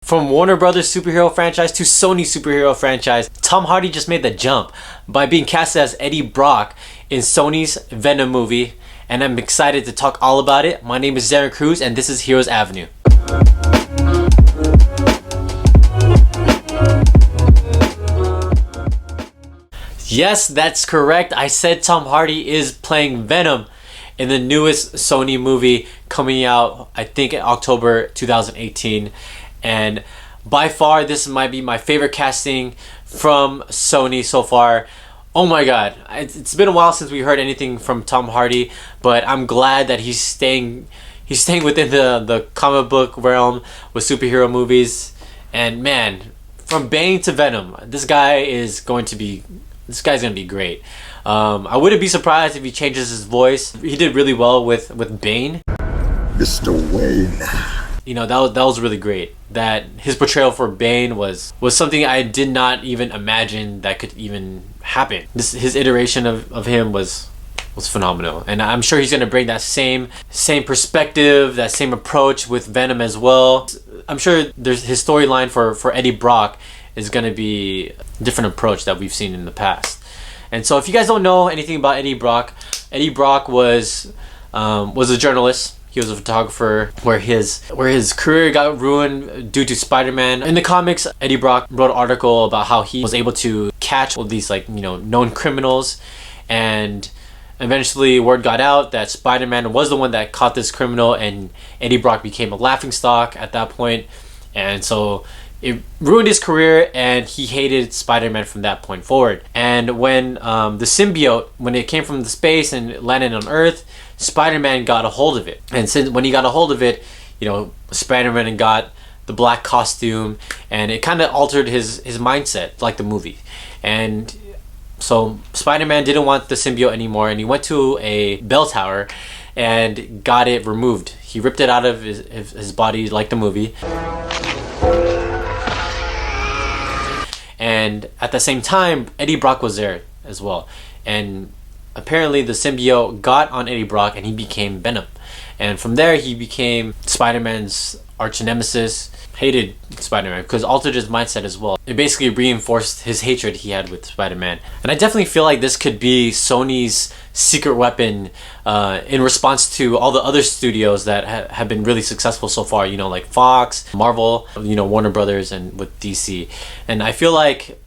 From Warner Brothers superhero franchise to Sony superhero franchise, Tom Hardy just made the jump by being cast as Eddie Brock in Sony's Venom movie, and I'm excited to talk all about it. My name is Darren Cruz and this is Heroes Avenue. Yes, that's correct. I said Tom Hardy is playing Venom in the newest Sony movie coming out, I think, in October 2018. And by far, this might be my favorite casting from Sony so far. Oh my god, it's been a while since we heard anything from Tom Hardy, but I'm glad that he's staying within the comic book realm with superhero movies. And man, from Bane to Venom, this guy's gonna be great. I wouldn't be surprised if he changes his voice. He did really well with Bane. Mr. Wayne. You know, that was really great. That his portrayal for Bane was something I did not even imagine that could even happen. His iteration of him was phenomenal, and I'm sure he's gonna bring that same perspective, that same approach with Venom as well. I'm sure his storyline for Eddie Brock is gonna be a different approach that we've seen in the past. And so if you guys don't know anything about Eddie Brock was a journalist. He was a photographer where his career got ruined due to Spider-Man. In the comics, Eddie Brock wrote an article about how he was able to catch all these known criminals, and eventually word got out that Spider-Man was the one that caught this criminal, and Eddie Brock became a laughingstock at that point. And so it ruined his career, and he hated Spider-Man from that point forward. And when the symbiote, when it came from the space and landed on Earth, Spider-Man got a hold of it. And when he got a hold of it, Spider-Man got the black costume, and it kind of altered his mindset, like the movie. And so Spider-Man didn't want the symbiote anymore, and he went to a bell tower and got it removed. He ripped it out of his body, like the movie. And at the same time, Eddie Brock was there as well. And apparently the symbiote got on Eddie Brock and he became Venom. And from there he became Spider-Man's arch nemesis, hated Spider-Man because it altered his mindset as well. It basically reinforced his hatred he had with Spider-Man. And I definitely feel like this could be Sony's secret weapon in response to all the other studios that have been really successful so far, like Fox, Marvel, Warner Brothers, and with DC. And I feel like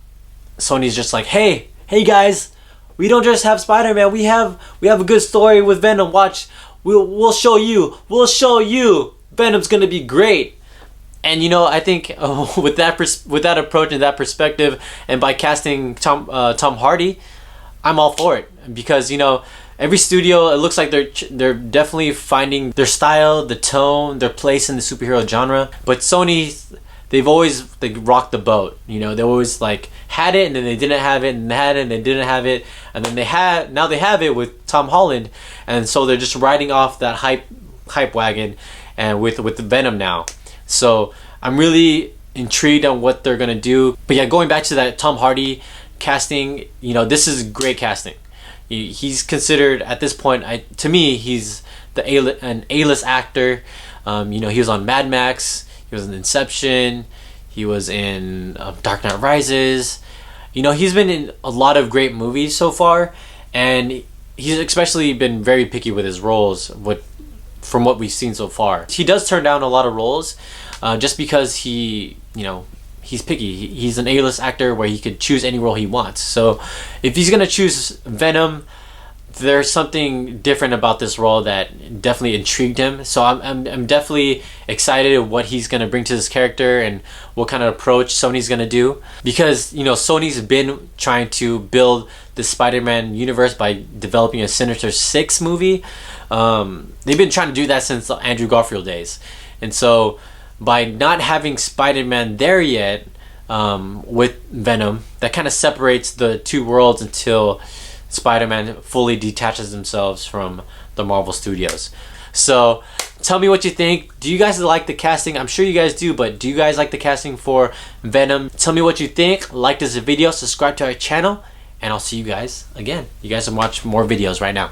Sony's just like, hey guys, we don't just have Spider-Man, we have a good story with Venom. Watch, we'll show you Venom's gonna be great. And I think with that approach and that perspective, and by casting Tom Hardy, I'm all for it. Because every studio, it looks like they're definitely finding their style, the tone, their place in the superhero genre. But Sony, they've always rocked the boat. They always had it, and then they didn't have it, and they had it, and they didn't have it, and then now they have it with Tom Holland, and so they're just riding off that hype wagon, and with Venom now. So I'm really intrigued on what they're gonna do. But yeah, going back to that Tom Hardy casting, this is great casting. He's considered at this point, to me, he's an A-list actor. He was on Mad Max. He was in Inception. He was in Dark Knight Rises. He's been in a lot of great movies so far, and he's especially been very picky with his roles. From what we've seen so far, he does turn down a lot of roles, just because he's picky. He's an A-list actor where he could choose any role he wants. So if he's gonna choose Venom, there's something different about this role that definitely intrigued him. So I'm definitely excited what he's gonna bring to this character and what kind of approach Sony's gonna do, because Sony's been trying to build the Spider-Man universe by developing a Sinister Six movie. They've been trying to do that since the Andrew Garfield days, and so by not having Spider-Man there yet with Venom, that kind of separates the two worlds until Spider-Man fully detaches themselves from the Marvel Studios. So tell me what you think. Do you guys like the casting? I'm sure you guys do, but do you guys like the casting for Venom? Tell me what you think. Like this video, subscribe to our channel, and I'll see you guys again. You guys can watch more videos right now.